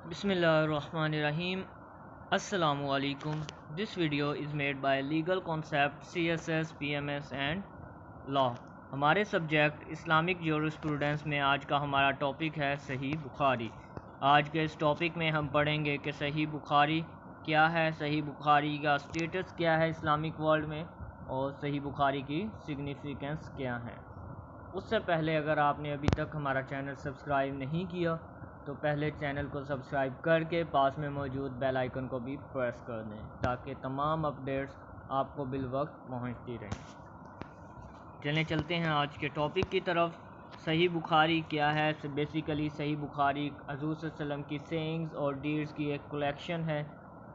بسم اللہ الرحمن الرحیم. السلام علیکم. This video is made by legal concept CSS PMS and law. ہمارے سبجیکٹ اسلامک جورسپروڈنس میں آج کا ہمارا ٹاپک ہے صحیح بخاری. آج کے اس ٹاپک میں ہم پڑھیں گے کہ صحیح بخاری کیا ہے، صحیح بخاری کا اسٹیٹس کیا ہے اسلامک ورلڈ میں، اور صحیح بخاری کی سگنیفیکنس کیا ہے. اس سے پہلے اگر آپ نے ابھی تک ہمارا چینل سبسکرائب نہیں کیا تو پہلے چینل کو سبسکرائب کر کے پاس میں موجود بیل آئیکن کو بھی پریس کر دیں تاکہ تمام اپڈیٹس آپ کو بالوقت پہنچتی رہیں. چلیں چلتے ہیں آج کے ٹاپک کی طرف. صحیح بخاری کیا ہے؟ بیسیکلی صحیح بخاری حضور صلی اللہ علیہ وسلم کی سینگز اور ڈیڈز کی ایک کلیکشن ہے.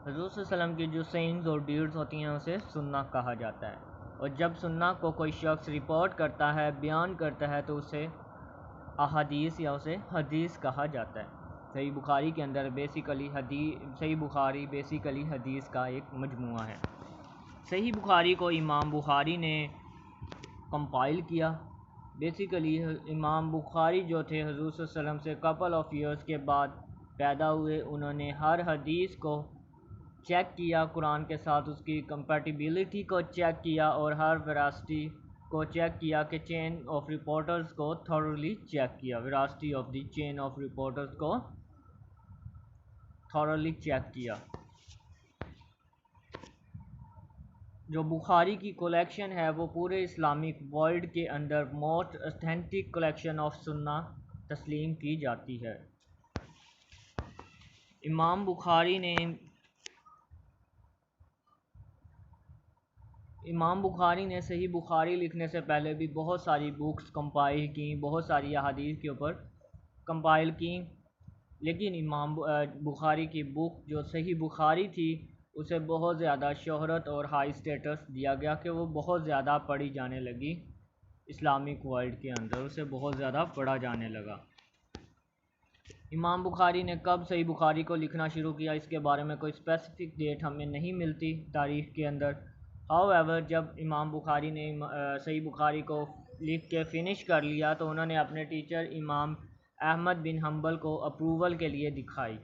حضور صلی اللہ علیہ وسلم کی جو سینگز اور ڈیڈز ہوتی ہیں اسے سنہ کہا جاتا ہے، اور جب سنہ کو کوئی شخص رپورٹ کرتا ہے، بیان کرتا ہے، تو اسے احادیث یا اسے حدیث کہا جاتا ہے. صحیح بخاری کے اندر صحیح بخاری بیسیکلی حدیث کا ایک مجموعہ ہے. صحیح بخاری کو امام بخاری نے کمپائل کیا. بیسیکلی امام بخاری جو تھے حضور صلی اللہ علیہ وسلم سے کپل آف ایئرس کے بعد پیدا ہوئے. انہوں نے ہر حدیث کو چیک کیا، قرآن کے ساتھ اس کی کمپیٹیبلٹی کو چیک کیا، اور ہر ویراسٹی کو چیک کیا کہ چین آف رپورٹرز کو تھورلی چیک کیا، veracity of the chain of reporters کو تھورلی چیک کیا. جو بخاری کی کلیکشن ہے وہ پورے اسلامک ورلڈ کے اندر موسٹ اتھینٹک کلیکشن آف سنہ تسلیم کی جاتی ہے. امام بخاری نے صحیح بخاری لکھنے سے پہلے بھی بہت ساری بکس کمپائل کی، بہت ساری احادیث کے اوپر کمپائل کی، لیکن امام بخاری کی بک جو صحیح بخاری تھی اسے بہت زیادہ شہرت اور ہائی سٹیٹس دیا گیا کہ وہ بہت زیادہ پڑھی جانے لگی اسلامک ورلڈ کے اندر، اسے بہت زیادہ پڑھا جانے لگا. امام بخاری نے کب صحیح بخاری کو لکھنا شروع کیا اس کے بارے میں کوئی اسپیسیفک ڈیٹ ہمیں نہیں ملتی تاریخ کے اندر. however جب امام بخاری نے صحیح بخاری کو لکھ کے فنش کر لیا تو انہوں نے اپنے ٹیچر امام احمد بن حنبل کو اپروول کے لیے دکھائی،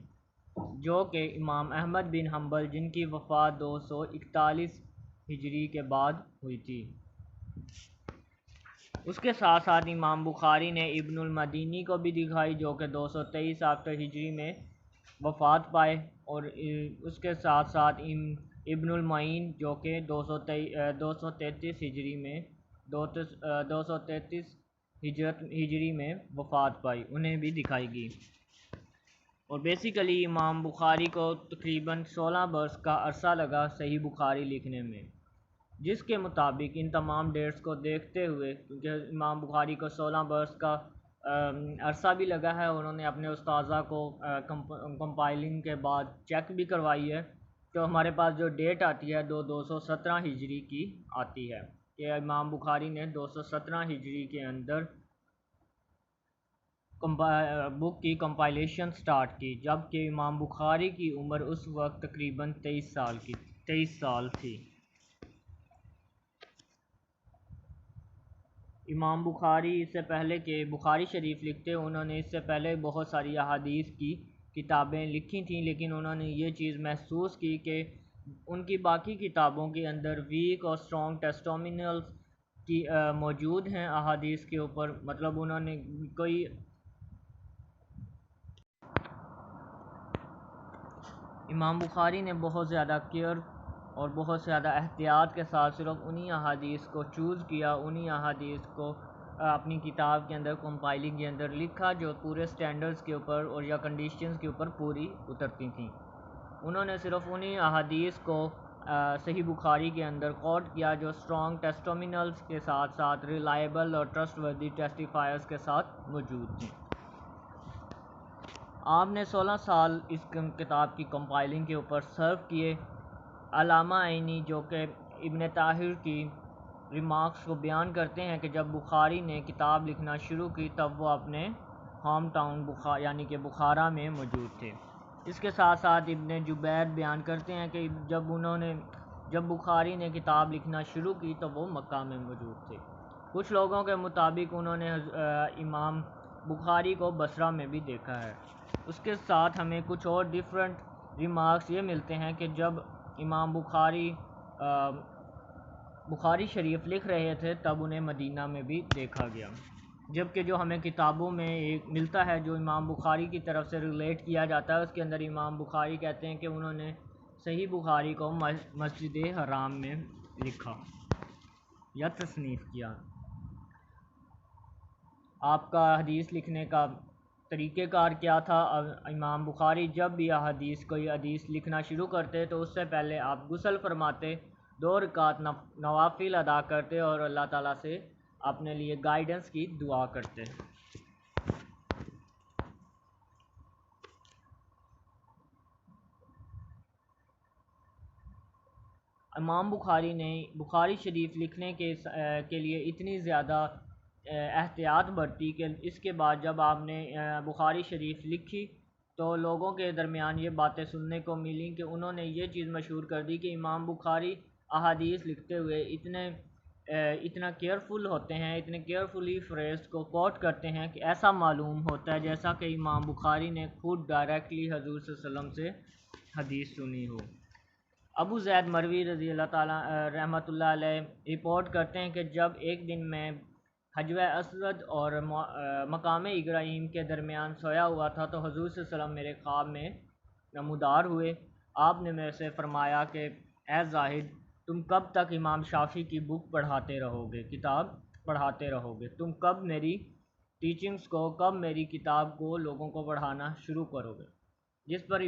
جو کہ امام احمد بن حنبل جن کی وفات 241 ہجری کے بعد ہوئی تھی. اس کے ساتھ ساتھ امام بخاری نے ابن المدینی کو بھی دکھائی جو کہ 223 آفٹر ہجری میں وفات پائے، اور اس کے ساتھ ساتھ ابن المعین جو کہ 233 ہجری میں 233 ہجری میں وفات پائی، انہیں بھی دکھائی گئی. اور بیسیکلی امام بخاری کو تقریباً 16 برس کا عرصہ لگا صحیح بخاری لکھنے میں، جس کے مطابق ان تمام ڈیٹس کو دیکھتے ہوئے، کیونکہ امام بخاری کو 16 برس کا عرصہ بھی لگا ہے، انہوں نے اپنے استاذہ کو کمپائلنگ کے بعد چیک بھی کروائی ہے، تو ہمارے پاس جو ڈیٹ آتی ہے 217 ہجری کی آتی ہے کہ امام بخاری نے 217 ہجری کے اندر بک کی کمپائلیشن سٹارٹ کی، جبکہ امام بخاری کی عمر اس وقت تقریباً 23 سال تھی. امام بخاری اس سے پہلے کہ بخاری شریف لکھتے انہوں نے اس سے پہلے بہت ساری احادیث کی کتابیں لکھی تھیں، لیکن انہوں نے یہ چیز محسوس کی کہ ان کی باقی کتابوں کے اندر ویک اور اسٹرانگ ٹیسٹومینلز کی موجود ہیں احادیث کے اوپر. مطلب انہوں نے امام بخاری نے بہت زیادہ کیئر اور بہت زیادہ احتیاط کے ساتھ صرف انہی احادیث کو چوز کیا، انہی احادیث کو اپنی کتاب کے اندر کمپائلنگ کے اندر لکھا جو پورے سٹینڈرڈز کے اوپر اور یا کنڈیشنز کے اوپر پوری اترتی تھیں. انہوں نے صرف انہی احادیث کو صحیح بخاری کے اندر کوٹ کیا جو اسٹرانگ ٹیسٹومینلز کے ساتھ ساتھ ریلائبل اور ٹرسٹ وردی ٹیسٹیفائرز کے ساتھ موجود تھیں. آپ نے 16 سال اس کتاب کی کمپائلنگ کے اوپر سرو کیے. علامہ عینی جو کہ ابن طاہر کی ریمارکس کو بیان کرتے ہیں کہ جب بخاری نے کتاب لکھنا شروع کی تب وہ اپنے ہوم ٹاؤن یعنی کہ بخارا میں موجود تھے. اس کے ساتھ ساتھ ابن جبیر بیان کرتے ہیں کہ جب بخاری نے کتاب لکھنا شروع کی تو وہ مکہ میں موجود تھے. کچھ لوگوں کے مطابق انہوں نے امام بخاری کو بصرہ میں بھی دیکھا ہے. اس کے ساتھ ہمیں کچھ اور ڈیفرنٹ ریمارکس یہ ملتے ہیں کہ جب امام بخاری شریف لکھ رہے تھے تب انہیں مدینہ میں بھی دیکھا گیا، جبکہ جو ہمیں کتابوں میں ایک ملتا ہے جو امام بخاری کی طرف سے ریلیٹ کیا جاتا ہے، اس کے اندر امام بخاری کہتے ہیں کہ انہوں نے صحیح بخاری کو مسجد حرام میں لکھا یا تصنیف کیا۔ آپ کا حدیث لکھنے کا طریقہ کار کیا تھا؟ امام بخاری جب بھی کوئی حدیث لکھنا شروع کرتے تو اس سے پہلے آپ غسل فرماتے، 2 رکعت نوافل ادا کرتے اور اللہ تعالیٰ سے اپنے لیے گائیڈنس کی دعا کرتے۔ امام بخاری نے بخاری شریف لکھنے کے لیے اتنی زیادہ احتیاط برتی کہ اس کے بعد جب آپ نے بخاری شریف لکھی تو لوگوں کے درمیان یہ باتیں سننے کو ملیں کہ انہوں نے یہ چیز مشہور کر دی کہ امام بخاری احادیث لکھتے ہوئے اتنا کیئرفل ہوتے ہیں، اتنے کیئرفلی فریز کو کوٹ کرتے ہیں کہ ایسا معلوم ہوتا ہے جیسا کہ امام بخاری نے خود ڈائریکٹلی حضور صلی اللہ علیہ وسلم سے حدیث سنی ہو۔ ابو زید مروی رضی اللہ تعالیٰ رحمۃ اللہ علیہ رپورٹ کرتے ہیں کہ جب ایک دن میں حجر اسود اور مقام ابراہیم کے درمیان سویا ہوا تھا تو حضور صلی اللہ علیہ وسلم میرے خواب میں نمودار ہوئے۔ آپ نے میرے سے فرمایا کہ اے زاہد، تم کب تک امام شافعی کی بک پڑھاتے رہو گے، کتاب پڑھاتے رہو گے؟ تم کب میری ٹیچنگز کو، کب میری کتاب کو لوگوں کو پڑھانا شروع کرو گے؟ جس پر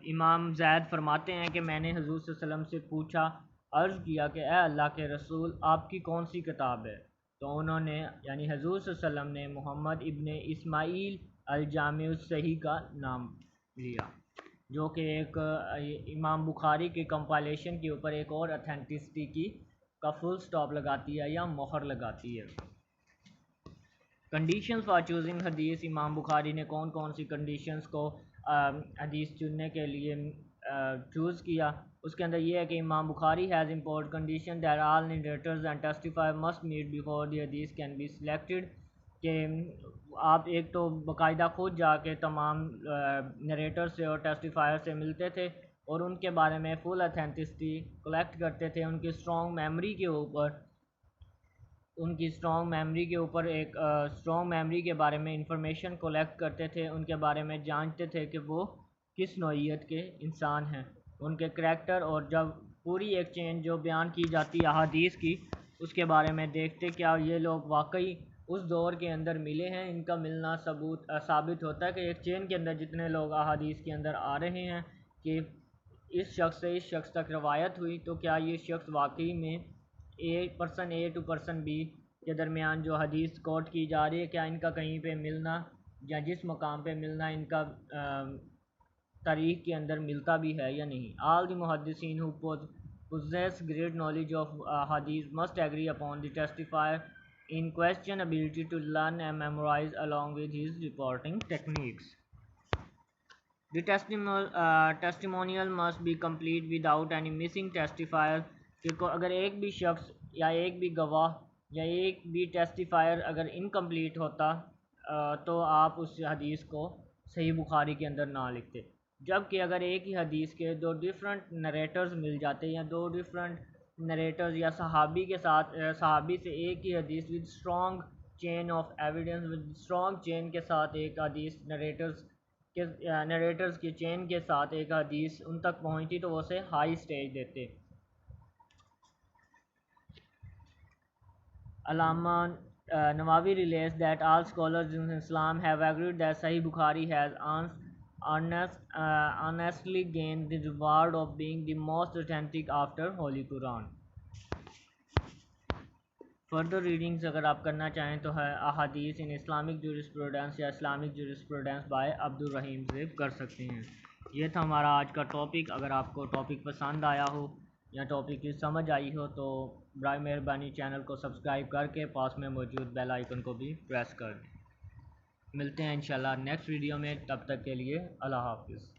امام زید فرماتے ہیں کہ میں نے حضور صلی اللہ علیہ وسلم سے پوچھا، عرض کیا کہ اے اللہ کے رسول، آپ کی کون سی کتاب ہے؟ تو انہوں نے یعنی حضور صلی اللہ علیہ وسلم نے محمد ابن اسماعیل الجامع الصحیح کا نام لیا، جو کہ ایک امام بخاری کے کمپائلیشن کے اوپر ایک اور اتھینٹسٹی کا فل سٹاپ لگاتی ہے یا مہر لگاتی ہے۔ کنڈیشنز فار چوزنگ حدیث، امام بخاری نے کون کون سی کنڈیشنز کو حدیث چننے کے لیے چوز کیا؟ اس کے اندر یہ ہے کہ امام Bukhari has import condition that all narrators and testifier must meet before the حدیث کین بی سلیکٹڈ، کہ آپ ایک تو باقاعدہ خود جا کے تمام نریٹر سے اور ٹیسٹیفائر سے ملتے تھے اور ان کے بارے میں فل اتھینٹسٹی کلیکٹ کرتے تھے، ان کی اسٹرانگ میموری کے بارے میں انفارمیشن کلیکٹ کرتے تھے، ان کے بارے میں جانتے تھے کہ وہ کس نوعیت کے انسان ہیں، ان کے کریکٹر، اور جب پوری ایک چین جو بیان کی جاتی ہے احادیث کی اس کے بارے میں دیکھتے کیا یہ لوگ واقعی اس دور کے اندر ملے ہیں۔ ان کا ملنا ثابت ہوتا ہے کہ ایک چین کے اندر جتنے لوگ احادیث کے اندر آ رہے ہیں کہ اس شخص سے اس شخص تک روایت ہوئی، تو کیا یہ شخص واقعی میں person A to person B کے درمیان جو حدیث کوٹ کی جا رہی ہے، کیا ان کا کہیں پہ ملنا یا جس مقام پہ ملنا ان کا تاریخ کے اندر ملتا بھی ہے یا نہیں۔ آل دی محدثین who possess great knowledge of hadith must agree upon the testifier in question ability to learn and memorize along with his reporting techniques. The testimonial must be complete without any missing testifier، کہ اگر ایک بھی شخص یا ایک بھی گواہ یا ایک بھی ٹیسٹیفائر اگر انکمپلیٹ ہوتا تو آپ اس حدیث کو صحیح بخاری کے اندر نہ لکھتے، جبکہ اگر ایک ہی حدیث کے 2 ڈیفرنٹ نریٹرز مل جاتے یا 2 ڈیفرنٹ نریٹرز یا صحابی سے ایک ہی حدیث with strong chain of evidence, with strong chain کے ساتھ ایک حدیث نریٹرز کی چین کے ساتھ ایک حدیث ان تک پہنچتی تو وہ اسے ہائی سٹیج دیتے۔ علامہ نووی relates that all scholars in Islam have agreed that Sahih Bukhari has honestly gained the reward of being the most authentic after Holy Quran. Further readings اگر آپ کرنا چاہیں تو ہے احادیث ان اسلامک جورسپروڈنس یا Islamic jurisprudence by Abdul Rahim زیب کر سکتے ہیں۔ یہ تھا ہمارا آج کا ٹاپک۔ اگر آپ کو ٹاپک پسند آیا ہو یا ٹاپک کی سمجھ آئی ہو تو برائے مہربانی چینل کو سبسکرائب کر کے پاس میں موجود بیل آئیکن کو بھی پریس کر دیں۔ ملتے ہیں انشاءاللہ نیکسٹ ویڈیو میں، تب تک کے لیے اللہ حافظ۔